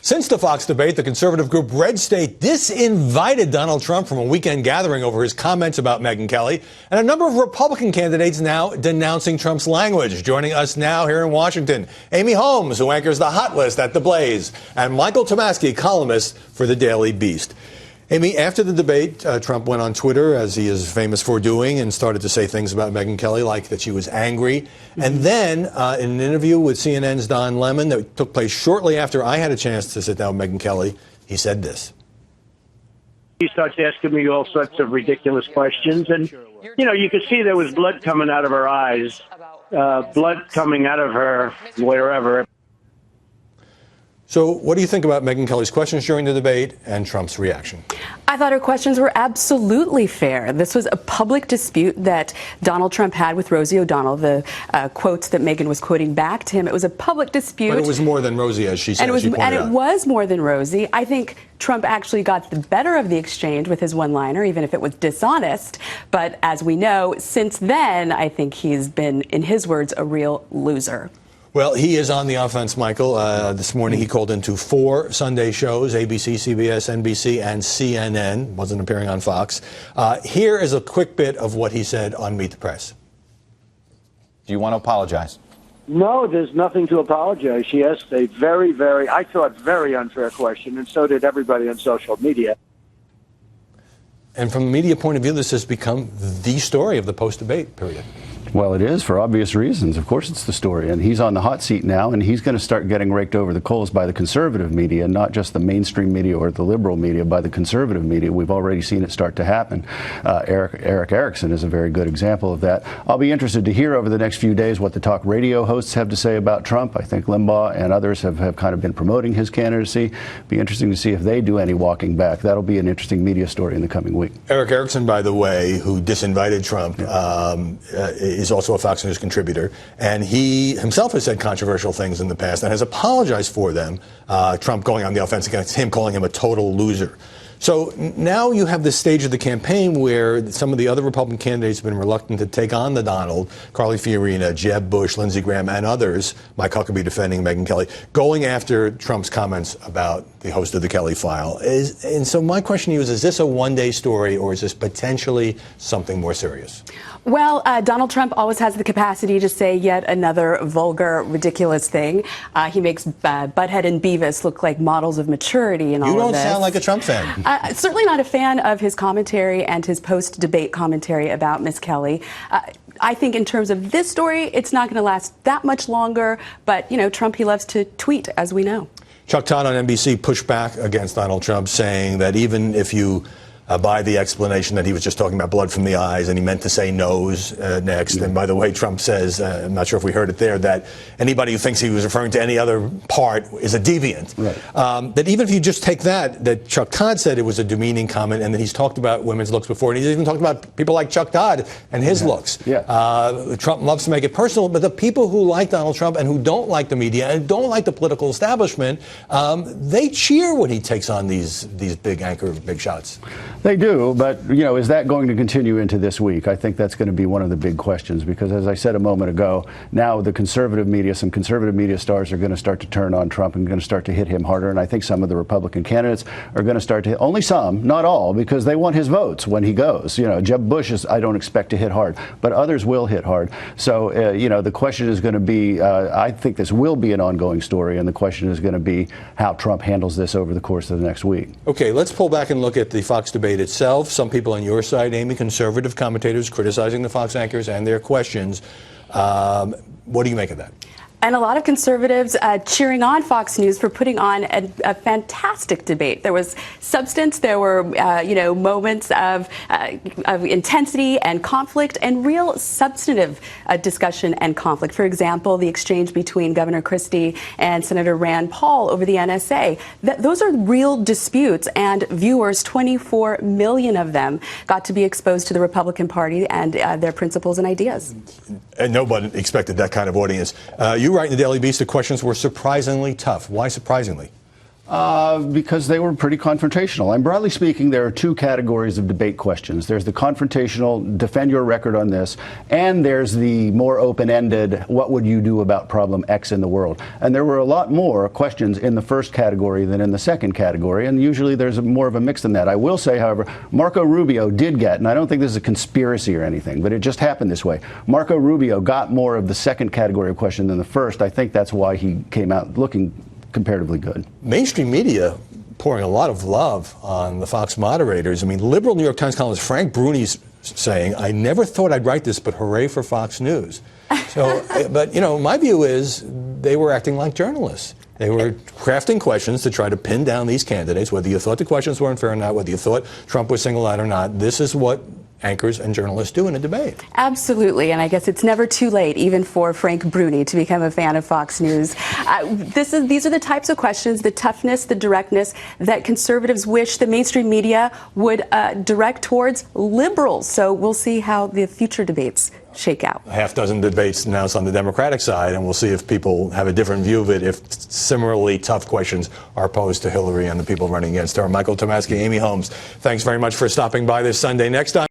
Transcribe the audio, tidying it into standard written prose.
Since the Fox debate, the conservative group Red State disinvited Donald Trump from a weekend gathering over his comments about Megyn Kelly, and a number of Republican candidates now denouncing Trump's language. Joining us now here in Washington, Amy Holmes, who anchors the Hot List at The Blaze, and Michael Tomasky, columnist for The Daily Beast. Amy, after the debate, Trump went on Twitter, as he is famous for doing, and started to say things about Megyn Kelly, like that she was angry. And then, in an interview with CNN's Don Lemon that took place shortly after I had a chance to sit down with Megyn Kelly, he said this. He starts asking me all sorts of ridiculous questions. And, you know, you could see there was blood coming out of her eyes, blood coming out of her wherever. So what do you think about Megyn Kelly's questions during the debate and Trump's reaction? I thought her questions were absolutely fair. This was a public dispute that Donald Trump had with Rosie O'Donnell, the quotes that Megyn was quoting back to him. It was a public dispute. But it was more than Rosie, as she said. And it was more than Rosie. I think Trump actually got the better of the exchange with his one-liner, even if it was dishonest. But as we know, since then, I think he's been, in his words, a real loser. Well, he is on the offense, Michael. This morning he called into 4 Sunday shows, ABC, CBS, NBC, and CNN. Wasn't appearing on Fox. Here is a quick bit of what he said on Meet the Press. Do you want to apologize? No, there's nothing to apologize. She asked a very, I thought, very unfair question, and so did everybody on social media. And from a media point of view, this has become the story of the post-debate period. Well, it is, for obvious reasons. Of course it's the story. And he's on the hot seat now, and he's going to start getting raked over the coals by the conservative media, not just the mainstream media or the liberal media, by the conservative media. We've already seen it start to happen. Eric Erickson is a very good example of that. I'll be interested to hear over the next few days what the talk radio hosts have to say about Trump. I think Limbaugh and others have kind of been promoting his candidacy. Be interesting to see if they do any walking back. That'll be an interesting media story in the coming week. Eric Erickson, by the way, who disinvited Trump, is also a Fox News contributor, and he himself has said controversial things in the past and has apologized for them. Trump going on the offense against him, calling him a total loser. So now you have this stage of the campaign where some of the other Republican candidates have been reluctant to take on the Donald, Carly Fiorina, Jeb Bush, Lindsey Graham, and others, Mike Huckabee defending Megyn Kelly, going after Trump's comments about the host of the Kelly file. And so my question to you is this a one-day story, or is this potentially something more serious? Well, Donald Trump always has the capacity to say yet another vulgar, ridiculous thing. He makes Butthead and Beavis look like models of maturity and all of this. You don't sound like a Trump fan. Certainly not a fan of his commentary and his post-debate commentary about Miss Kelly. I think in terms of this story, it's not going to last that much longer. But, you know, Trump, he loves to tweet, as we know. Chuck Todd on NBC pushed back against Donald Trump, saying that even if you by the explanation that he was just talking about blood from the eyes and he meant to say nose next. And by the way, Trump says, I'm not sure if we heard it there, that anybody who thinks he was referring to any other part is a deviant. Right. That even if you just take that Chuck Todd said it was a demeaning comment, and that he's talked about women's looks before, and he's even talked about people like Chuck Todd and his looks. Trump loves to make it personal, but the people who like Donald Trump and who don't like the media and don't like the political establishment, they cheer when he takes on these big shots. They do, but, you know, is that going to continue into this week? I think that's going to be one of the big questions, because as I said a moment ago, now the conservative media, some conservative media stars are going to start to turn on Trump and going to start to hit him harder. And I think some of the Republican candidates are going to start to hit, only some, not all, because they want his votes when he goes. You know, Jeb Bush I don't expect to hit hard, but others will hit hard. So, you know, the question is going to be, I think this will be an ongoing story, and the question is going to be how Trump handles this over the course of the next week. Okay, let's pull back and look at the Fox debate itself. Some people on your side, Amy, conservative commentators criticizing the Fox anchors and their questions. What do you make of that? And a lot of conservatives cheering on Fox News for putting on a fantastic debate. There was substance. There were, moments of intensity and conflict and real substantive discussion and conflict. For example, the exchange between Governor Christie and Senator Rand Paul over the NSA. Those are real disputes, and viewers, 24 million of them, got to be exposed to the Republican Party and their principles and ideas. And nobody expected that kind of audience. You write in the Daily Beast the questions were surprisingly tough. Why surprisingly? Because they were pretty confrontational. And broadly speaking, there are two categories of debate questions. There's the confrontational, defend your record on this, and there's the more open-ended, what would you do about problem X in the world? And there were a lot more questions in the first category than in the second category, and usually there's more of a mix than that. I will say, however, Marco Rubio did get, and I don't think this is a conspiracy or anything, but it just happened this way. Marco Rubio got more of the second category of question than the first. I think that's why he came out looking comparatively good. Mainstream media pouring a lot of love on the Fox moderators. I mean, liberal New York Times columnist Frank Bruni's saying, "I never thought I'd write this, but hooray for Fox News." So, but, you know, my view is they were acting like journalists. They were crafting questions to try to pin down these candidates, whether you thought the questions were unfair or not, whether you thought Trump was singled out or not. This is what anchors and journalists do in a debate. Absolutely, and I guess it's never too late, even for Frank Bruni, to become a fan of Fox News. These are the types of questions, the toughness, the directness, that conservatives wish the mainstream media would direct towards liberals. So we'll see how the future debates shake out. A half dozen debates announced on the Democratic side, and we'll see if people have a different view of it if similarly tough questions are posed to Hillary and the people running against her. Michael Tomasky, Amy Holmes, thanks very much for stopping by this Sunday. Next on